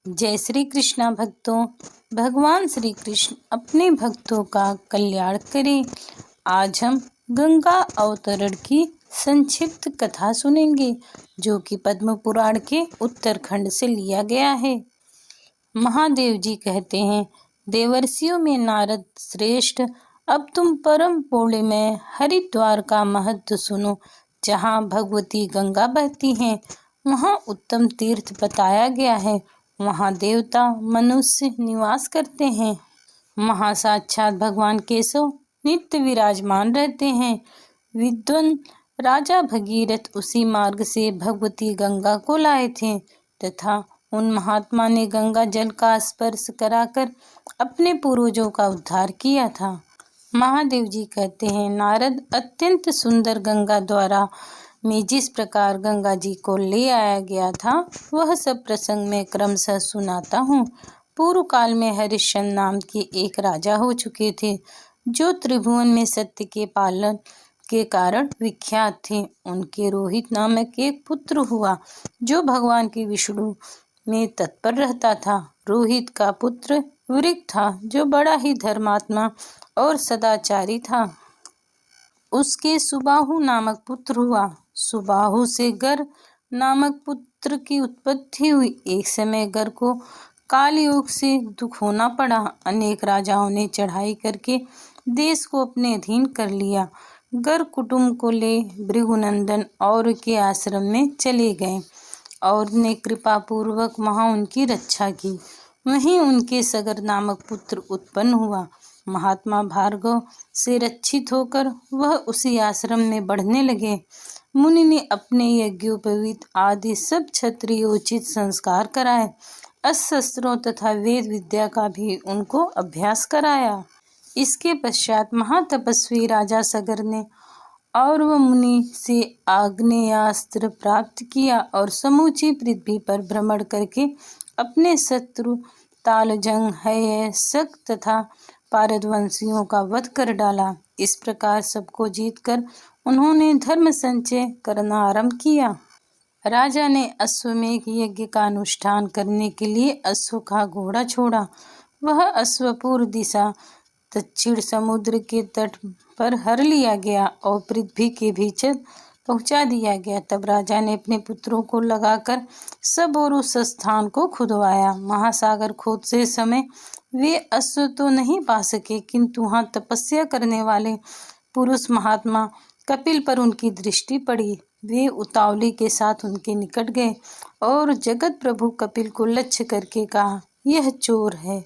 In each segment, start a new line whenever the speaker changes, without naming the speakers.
जय श्री कृष्णा भक्तों। भगवान श्री कृष्ण अपने भक्तों का कल्याण करें। आज हम गंगा अवतरण की संक्षिप्त कथा सुनेंगे, जो कि पद्म पुराण के उत्तरखंड से लिया गया है। महादेव जी कहते हैं, देवर्षियों में नारद श्रेष्ठ, अब तुम परम पौड़े में हरिद्वार का महत्व सुनो। जहाँ भगवती गंगा बहती हैं, वहाँ उत्तम तीर्थ बताया गया है। वहाँ देवता मनुष्य निवास करते हैं। वहाँ साक्षात भगवान केशव नित्य विराजमान रहते हैं। विद्वान राजा भगीरथ उसी मार्ग से भगवती गंगा को लाए थे तथा उन महात्मा ने गंगा जल का स्पर्श कराकर अपने पूर्वजों का उद्धार किया था। महादेव जी कहते हैं, नारद अत्यंत सुंदर गंगा द्वारा में जिस प्रकार गंगा जी को ले आया गया था, वह सब प्रसंग में क्रमशः सुनाता हूँ। पूर्व काल में हरिश्चंद्र नाम के एक राजा हो चुके थे, जो त्रिभुवन में सत्य के पालन के कारण विख्यात थे। उनके रोहित नामक एक पुत्र हुआ, जो भगवान के विष्णु में तत्पर रहता था। रोहित का पुत्र वृक था, जो बड़ा ही धर्मात्मा और सदाचारी था। उसके सुबाहु नामक पुत्र हुआ। सुबाहु से गर नामक पुत्र की उत्पत्ति हुई। एक समय गर को काल योग से दुख होना पड़ा। अनेक राजाओं ने चढ़ाई करके देश को अपने अधीन कर लिया। गर कुटुंब को ले भृगुनंदन और के आश्रम में चले गए और ने कृपा पूर्वक वहां उनकी रक्षा की। वहीं उनके सगर नामक पुत्र उत्पन्न हुआ। महात्मा भार्गव से रक्षित होकर वह उसी आश्रम में बढ़ने लगे। मुनि ने अपने यज्ञोपवीत आदि सब क्षत्रियोचित संस्कार कराए। अस्त्रशस्त्रों तथा वेद विद्या का भी उनको अभ्यास कराया। इसके पश्चात महातपस्वी राजा सगर ने और वह मुनि से आग्नेयास्त्र प्राप्त किया और समूची पृथ्वी पर भ्रमण करके अपने शत्रु तालजंग, हय, शक तथा पारदवंशियों का वध कर डाला। इस प्रकार सबको जीतकर उन्होंने धर्म संचय करना आरंभ किया। राजा ने अश्वमेघ यज्ञ का अनुष्ठान करने के लिए अश्व का घोड़ा छोड़ा। वह अश्व पूर्व दिशा दक्षिण समुद्र के तट पर हर लिया गया और पृथ्वी के भीतर पहुंचा दिया गया। तब राजा ने अपने पुत्रों को लगाकर सब और उस स्थान को खुदवाया। महासागर खोदते समय वे अश्व तो नहीं पा सके, किंतु वहाँ तपस्या करने वाले पुरुष महात्मा कपिल पर उनकी दृष्टि पड़ी। वे उतावली के साथ उनके निकट गए और जगत प्रभु कपिल को लक्ष्य करके कहा, यह चोर है।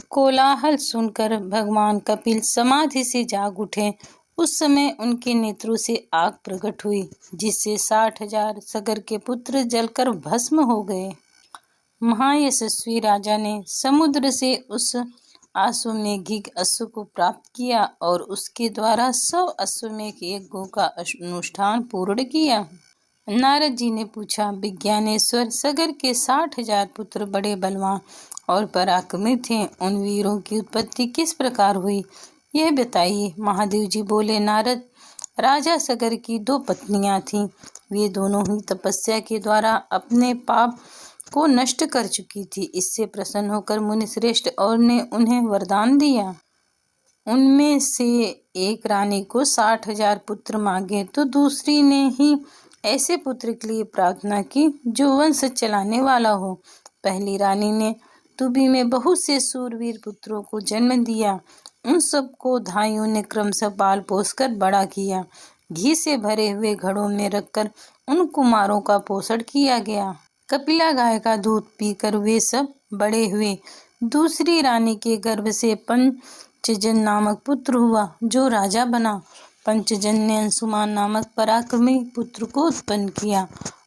कोलाहल सुनकर भगवान कपिल समाधि से जाग उठे। उस समय उनके नेत्रों से आग प्रकट हुई, जिससे 60,000 सगर के पुत्र जलकर भस्म हो गए। महायशस्वी राजा ने समुद्र से उस अश्वमेघिक अश्व को प्राप्त किया और उसके द्वारा 100 अश्वमेघ यज्ञों का अनुष्ठान पूर्ण किया। नारद जी ने पूछा, विज्ञानेश्वर, सगर के 60,000 पुत्र बड़े बलवान और पराक्रमी थे। उन वीरों की उत्पत्ति किस प्रकार हुई, यह बताइए। महादेव जी बोले, नारद, राजा सगर की 2 पत्नियां थीं। वे दोनों ही तपस्या के द्वारा अपने पाप को नष्ट कर चुकी थी। इससे प्रसन्न होकर मुनि श्रेष्ठ और ने उन्हें वरदान दिया। उनमें से एक रानी को 60,000 पुत्र मांगे तो दूसरी ने ही ऐसे पुत्र के लिए प्रार्थना की जो वंश चलाने वाला हो। पहली रानी ने तुबी में बहुत से सूरवीर पुत्रों को जन्म दिया। उन सबको धाइयों ने क्रमशः पाल पोस कर बड़ा किया। घी से भरे हुए घड़ों में रखकर उन कुमारों का पोषण किया गया। कपिला गाय का दूध पीकर वे सब बड़े हुए। दूसरी रानी के गर्भ से पंचजन नामक पुत्र हुआ, जो राजा बना। पंचजन ने अंशुमान नामक पराक्रमी पुत्र को उत्पन्न किया।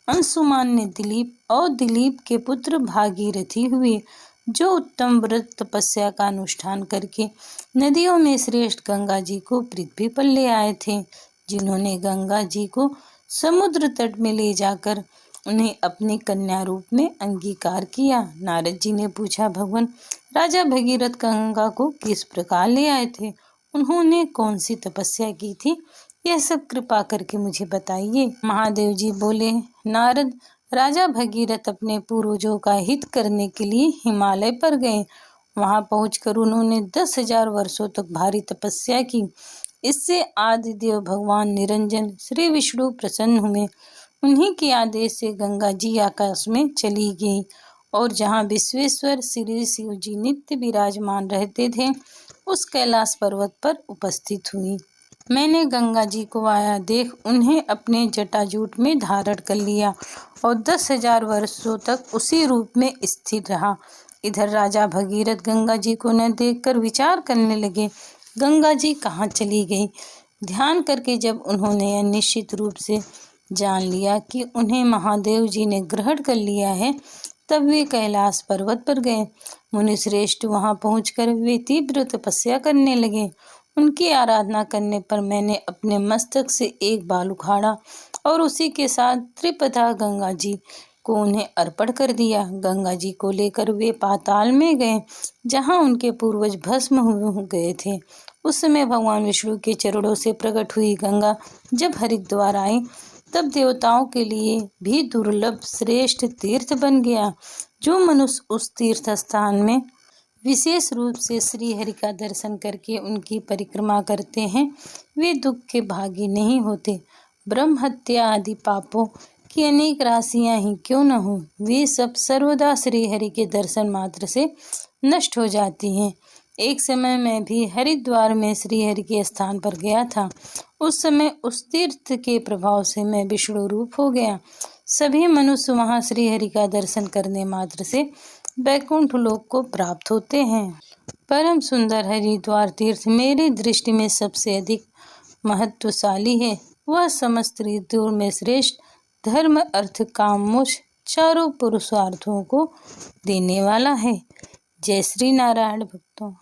अंशुमान ने दिलीप और दिलीप के पुत्र भागीरथी हुए, जो उत्तम व्रत तपस्या का अनुष्ठान करके नदियों में श्रेष्ठ गंगा जी को पृथ्वी पर ले आए थे, जिन्होंने गंगा जी को समुद्र तट में ले जाकर उन्हें अपनी कन्या रूप में अंगीकार किया। नारद जी ने पूछा, भगवान, राजा भगीरथ गंगा को किस प्रकार ले आए थे? उन्होंने कौन सी तपस्या की थी? यह सब कृपा करके मुझे बताइए। महादेव जी बोले, नारद, राजा भगीरथ अपने पूर्वजों का हित करने के लिए हिमालय पर गए। वहां पहुंचकर उन्होंने 10,000 वर्षों तक भारी तपस्या की। इससे आदिदेव भगवान निरंजन श्री विष्णु प्रसन्न हुए। उन्हीं के आदेश से गंगा जी आकाश में चली गई और जहाँ विश्वेश्वर श्री शिव जी नित्य विराजमान रहते थे, उस कैलाश पर्वत पर उपस्थित हुई। मैंने गंगा जी को आया देख उन्हें अपने जटाजूट में धारण कर लिया और 10,000 वर्षों तक उसी रूप में स्थिर रहा। इधर राजा भगीरथ गंगा जी को न देखकर विचार करने लगे, गंगा जी कहाँ चली गई। ध्यान करके जब उन्होंने यह निश्चित रूप से जान लिया कि उन्हें महादेव जी ने ग्रहण कर लिया है, तब वे कैलाश पर्वत पर गए। मुनिश्रेष्ठ वहां पहुंचकर वे तीव्र तपस्या करने लगे। उनकी आराधना करने पर मैंने अपने मस्तक से एक बाल उखाड़ा और उसी के साथ त्रिपदा गंगा जी को उन्हें अर्पण कर दिया। गंगा जी को लेकर वे पाताल में गए, जहां उनके पूर्वज भस्म हो गए थे। उस समय भगवान विष्णु के चरणों से प्रकट हुई गंगा जब हरिद्वार आई, तब देवताओं के लिए भी दुर्लभ श्रेष्ठ तीर्थ बन गया। जो मनुष्य उस तीर्थ स्थान में विशेष रूप से श्री हरि का दर्शन करके उनकी परिक्रमा करते हैं, वे दुख के भागी नहीं होते। ब्रह्म हत्या आदि पापों की अनेक राशियां ही क्यों न हो, वे सब सर्वदा श्री हरि के दर्शन मात्र से नष्ट हो जाती हैं। एक समय मैं भी हरिद्वार में श्री हरि के स्थान पर गया था। उस समय उस तीर्थ के प्रभाव से मैं विष्णु रूप हो गया। सभी मनुष्य वहां श्री हरि का दर्शन करने मात्र से वैकुंठ लोक को प्राप्त होते हैं। परम सुंदर हरिद्वार तीर्थ मेरी दृष्टि में सबसे अधिक महत्वशाली है। वह समस्त ऋतुओं में श्रेष्ठ धर्म अर्थ काम मोक्ष चारों पुरुषार्थों को देने वाला है। जय श्री नारायण भक्तों।